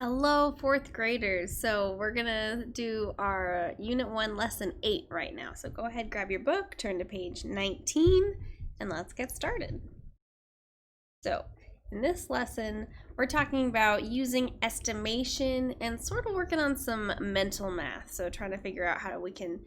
Hello, fourth graders. So we're gonna do our Unit 1, Lesson 8 right now. So go ahead, grab your book, turn to page 19, and let's get started. So in this lesson, we're talking about using estimation and sort of working on some mental math. So trying to figure out how we can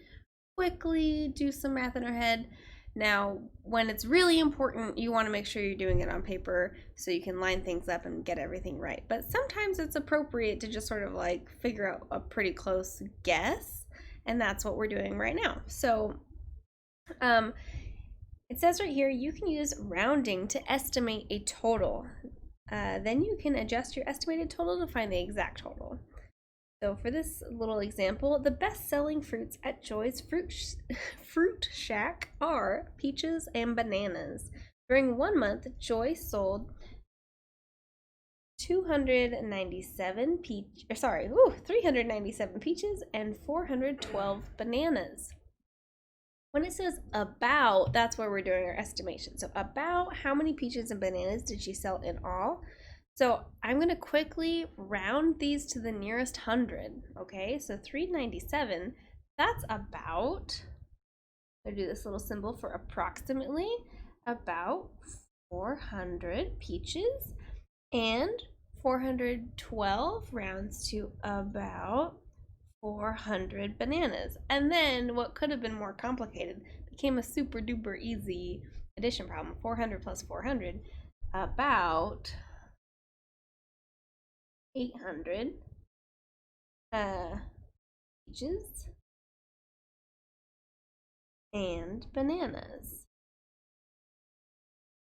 quickly do some math in our head. Now, when it's really important, you want to make sure you're doing it on paper so you can line things up and get everything right. But sometimes it's appropriate to just sort of like figure out a pretty close guess, and that's what we're doing right now. So, it says right here you can use rounding to estimate a total. Then you can adjust your estimated total to find the exact total. So for this little example, the best-selling fruits at Joy's Fruit Shack are peaches and bananas. During 1 month, Joy sold 397 peaches and 412 bananas. When it says about, that's where we're doing our estimation. So about how many peaches and bananas did she sell in all? So I'm going to quickly round these to the nearest 100, okay? So 397, that's about, I'm going to do this little symbol for approximately, about 400 peaches, and 412 rounds to about 400 bananas. And then what could have been more complicated became a super duper easy addition problem. 400 plus 400, about 800 peaches and bananas.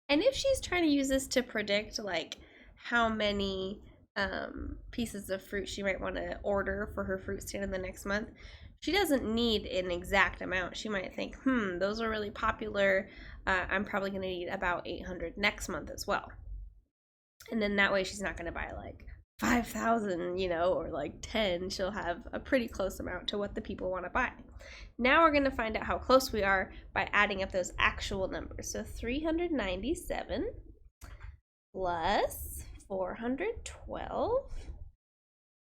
And if she's trying to use this to predict like how many pieces of fruit she might want to order for her fruit stand in the next month, she doesn't need an exact amount. She might think, those are really popular. I'm probably going to need about 800 next month as well. And then that way she's not going to buy like 5,000, or like 10. She'll have a pretty close amount to what the people want to buy. Now we're going to find out how close we are by adding up those actual numbers. So 397 plus 412.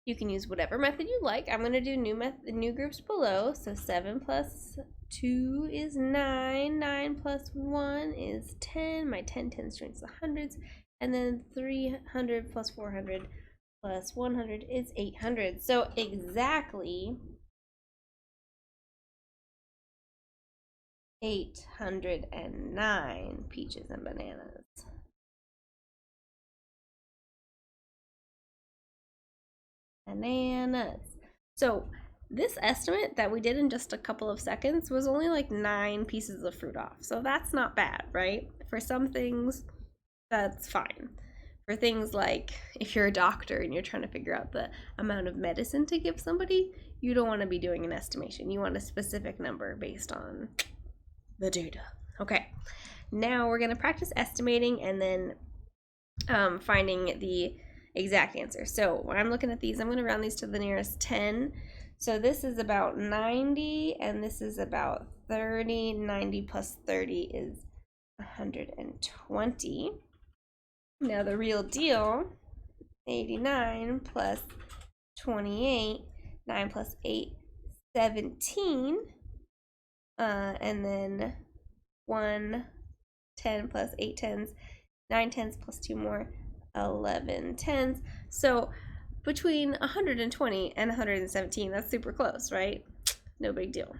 You can use whatever method you like. I'm going to do new groups below. So 7 plus 2 is 9. 9 plus 1 is 10. My 10 tends to into the hundreds. And then 300 plus 400 plus 100 is 800. So exactly 809 peaches and bananas. So this estimate that we did in just a couple of seconds was only like 9 pieces of fruit off. So that's not bad, right? For some things, that's fine. For things like if you're a doctor and you're trying to figure out the amount of medicine to give somebody, you don't want to be doing an estimation. You want a specific number based on the data. Okay, now we're going to practice estimating and then finding the exact answer. So when I'm looking at these, I'm going to round these to the nearest 10. So this is about 90 and this is about 30. 90 plus 30 is 120. Now the real deal, 89 plus 28, 9 plus 8, 17, and then 1, 10 plus 8 tens, 9 tens plus 2 more, 11 tens. So between 120 and 117, that's super close, right? No big deal.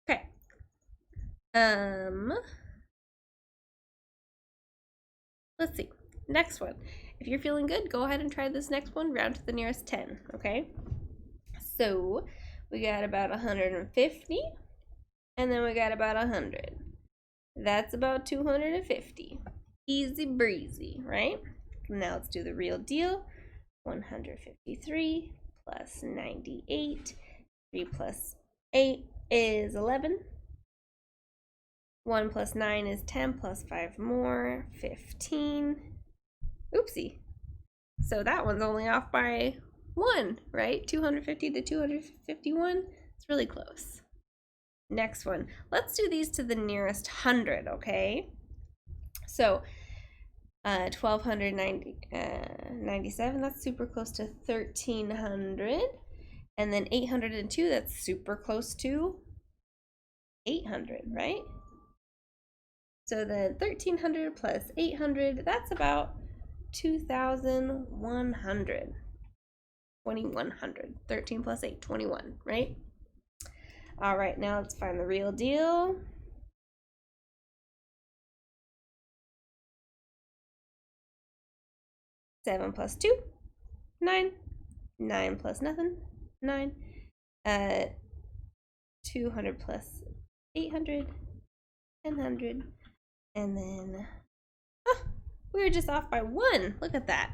Okay. Let's see. Next one. If you're feeling good, go ahead and try this next one. Round to the nearest 10, okay? So we got about 150, and then we got about 100. That's about 250. Easy breezy, right? Now let's do the real deal. 153 plus 98. 3 plus 8 is 11. 1 plus 9 is 10 plus 5 more, 15. Oopsie. So that one's only off by 1, right? 250 to 251. It's really close. Next one. Let's do these to the nearest 100, okay? So 1297, that's super close to 1300. And then 802, that's super close to 800, right? So then 1300 plus 800, that's about 2100. 2100. 13 plus 8, 21, right? All right, now let's find the real deal. Seven plus 2, 9. 9 plus nothing, 9. 200 plus 800, 1000. And then, we were just off by 1. Look at that.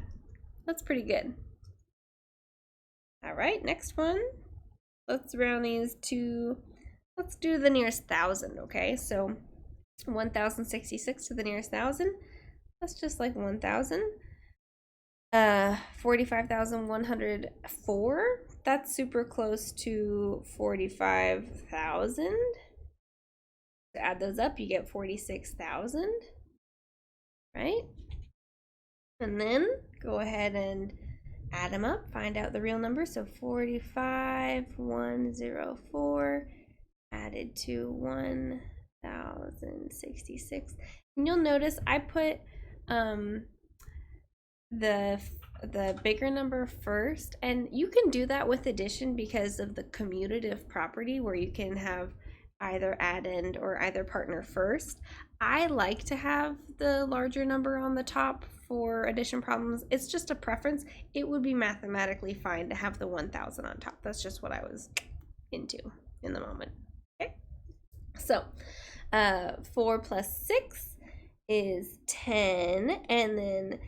That's pretty good. All right, next one. Let's round these to, let's do the nearest 1,000, okay? So 1,066 to the nearest 1,000. That's just like 1,000. 45,104. That's super close to 45,000. To add those up, you get 46,000, right? And then go ahead and add them up, find out the real number. So 45,104 added to 1,066. And you'll notice I put the bigger number first, and you can do that with addition because of the commutative property where you can have either addend or either partner first. I like to have the larger number on the top for addition problems. It's just a preference. It would be mathematically fine to have the 1,000 on top. That's just what I was into in the moment. Okay, so 4 plus 6 is 10, and then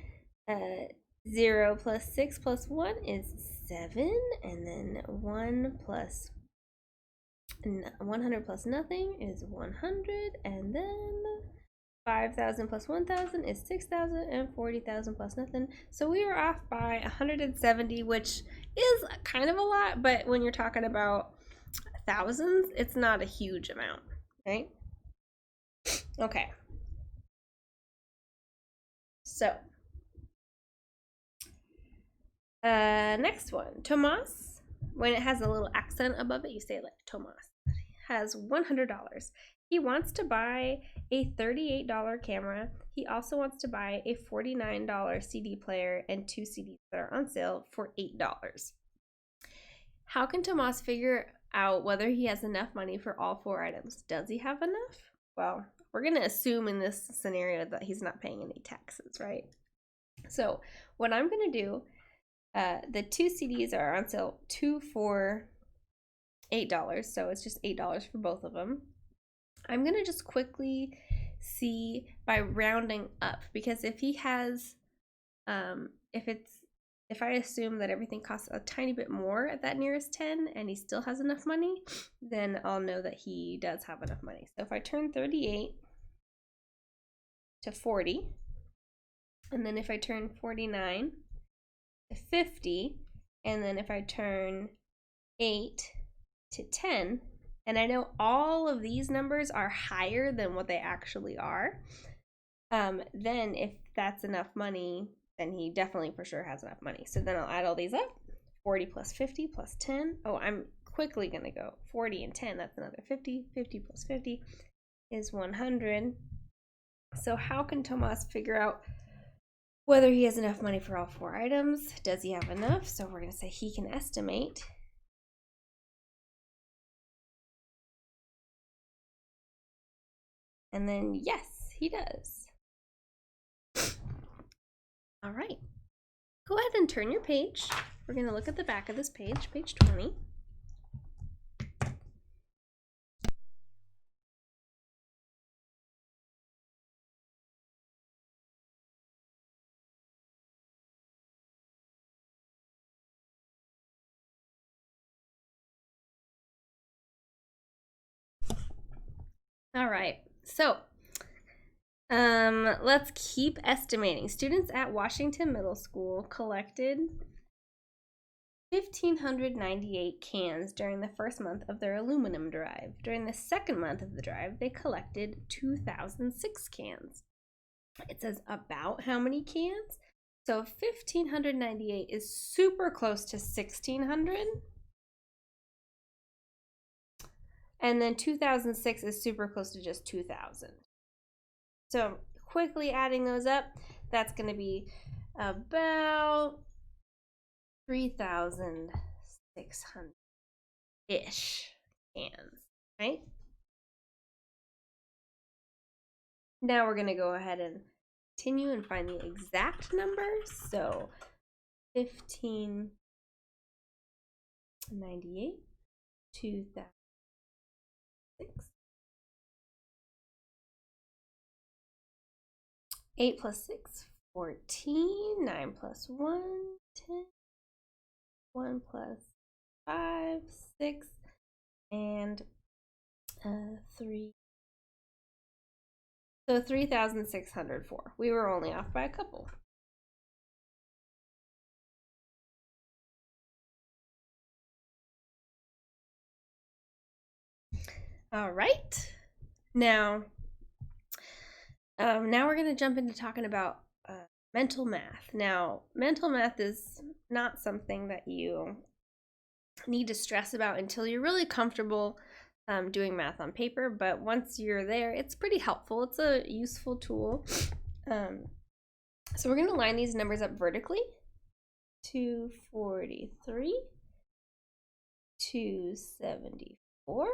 0 plus 6 plus 1 is 7, and then 100 plus nothing is 100, and then 5,000 plus 1,000 is 6,000, and 40,000 plus nothing. So we were off by 170, which is kind of a lot, but when you're talking about thousands, it's not a huge amount, right? Okay. So next one, Tomas. When it has a little accent above it, you say it like Tomas. Has $100. He wants to buy a $38 camera. He also wants to buy a $49 CD player and 2 CDs that are on sale for $8. How can Tomas figure out whether he has enough money for all 4 items? Does he have enough? Well, we're going to assume in this scenario that he's not paying any taxes, right? So what I'm going to do, the 2 CDs are on sale, 2 for $8, so it's just $8 for both of them. I'm going to just quickly see by rounding up, because if he has, if I assume that everything costs a tiny bit more at that nearest 10 and he still has enough money, then I'll know that he does have enough money. So if I turn 38 to 40, and then if I turn 49 to 50, and then if I turn 8 to 10, and I know all of these numbers are higher than what they actually are, then if that's enough money, then he definitely for sure has enough money. So then I'll add all these up. 40 plus 50 plus 10. Oh, I'm quickly going to go 40 and 10. That's another 50. 50 plus 50 is 100. So how can Tomas figure out whether he has enough money for all 4 items? Does he have enough? So we're going to say he can estimate. And then yes, he does. All right, go ahead and turn your page. We're going to look at the back of this page, page 20. All right, so let's keep estimating. Students at Washington Middle School collected 1,598 cans during the first month of their aluminum drive. During the second month of the drive, they collected 2,006 cans. it says about how many cans. So 1,598 is super close to 1,600. And then 2006 is super close to just 2,000. So quickly adding those up, that's going to be about 3,600-ish cans, right? Now we're going to go ahead and continue and find the exact numbers. So 1,598, 2,006. 8 plus 6, 14. 9 plus 1, 10. 1 plus 5, 6. And 3. So 3,604. We were only off by a couple. All right. Now we're going to jump into talking about mental math. Now, mental math is not something that you need to stress about until you're really comfortable doing math on paper, but once you're there, it's pretty helpful. It's a useful tool. So we're going to line these numbers up vertically. 243, 274,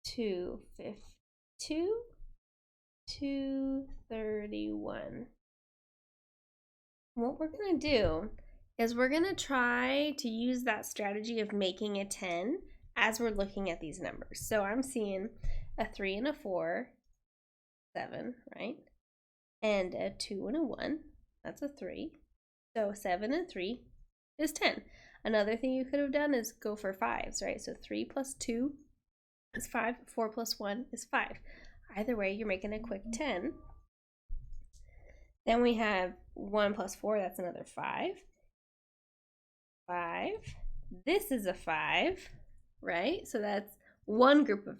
252, 231. What we're going to do is we're going to try to use that strategy of making a 10 as we're looking at these numbers. So I'm seeing a 3 and a 4, 7, right? And a 2 and a 1, that's a 3. So 7 and 3 is 10. Another thing you could have done is go for 5s, right? So 3 plus 2 is 5, 4 plus 1 is 5. Either way, you're making a quick 10. Then we have 1 plus 4, that's another 5. 5. This is a 5, right? So that's one group of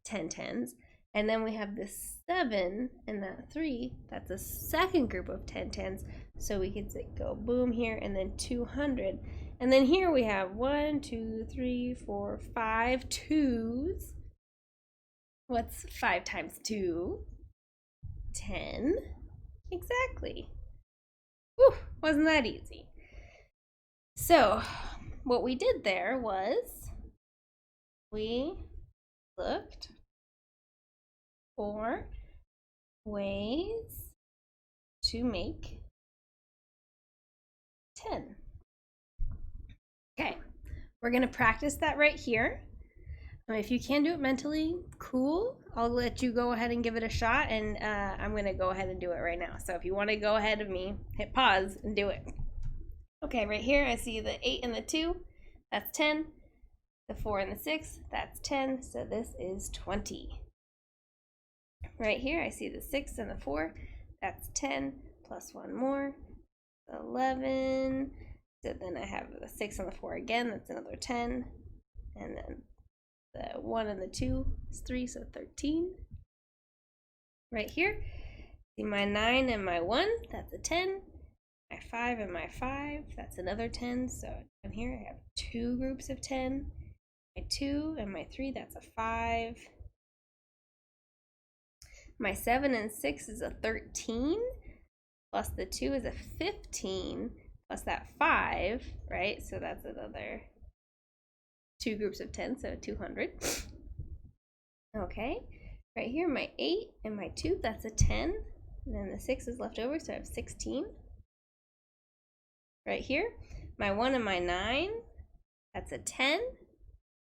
10 tens. And then we have this 7 and that 3, that's a second group of 10 tens. So we could go boom here and then 200. And then here we have 1, 2, 3, 4, 5 2s. What's 5 times 2? 10. Exactly. Whew, wasn't that easy? So what we did there was we looked for ways to make 10. Okay, we're going to practice that right here. If you can do it mentally, cool. I'll let you go ahead and give it a shot, and I'm going to go ahead and do it right now. So if you want to go ahead of me, hit pause and do it. Okay, right here I see the 8 and the 2, that's 10. The 4 and the 6, that's 10. So this is 20. Right here I see the 6 and the 4, that's 10 plus 1 more, 11. So then I have the 6 and the 4 again, that's another 10. And then the 1 and the 2 is 3, so 13. Right here, see my 9 and my 1, that's a 10. My 5 and my 5, that's another 10. So down here I have 2 groups of 10. My 2 and my 3, that's a 5. My 7 and 6 is a 13. Plus the 2 is a 15. Plus that 5, right? So that's another 2 groups of 10, so 200. Okay, right here my 8 and my 2, that's a 10. And then the 6 is left over, so I have 16. Right here, my 1 and my 9, that's a 10.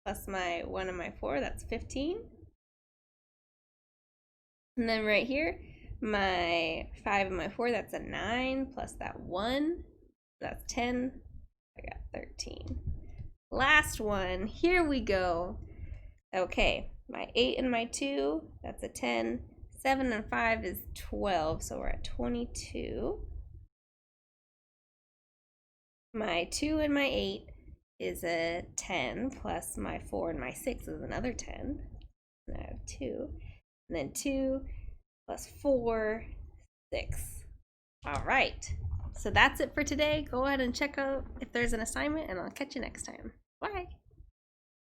Plus my 1 and my 4, that's 15. And then right here, my 5 and my 4, that's a 9. Plus that 1, that's 10. I got 13. Last one, here we go. Okay, my 8 and my 2, that's a 10. 7 and 5 is 12, so we're at 22. My 2 and my 8 is a 10, plus my 4 and my 6 is another 10. And I have 2. And then 2 plus 4, 6. All right. So that's it for today. Go ahead and check out if there's an assignment, and I'll catch you next time. Bye.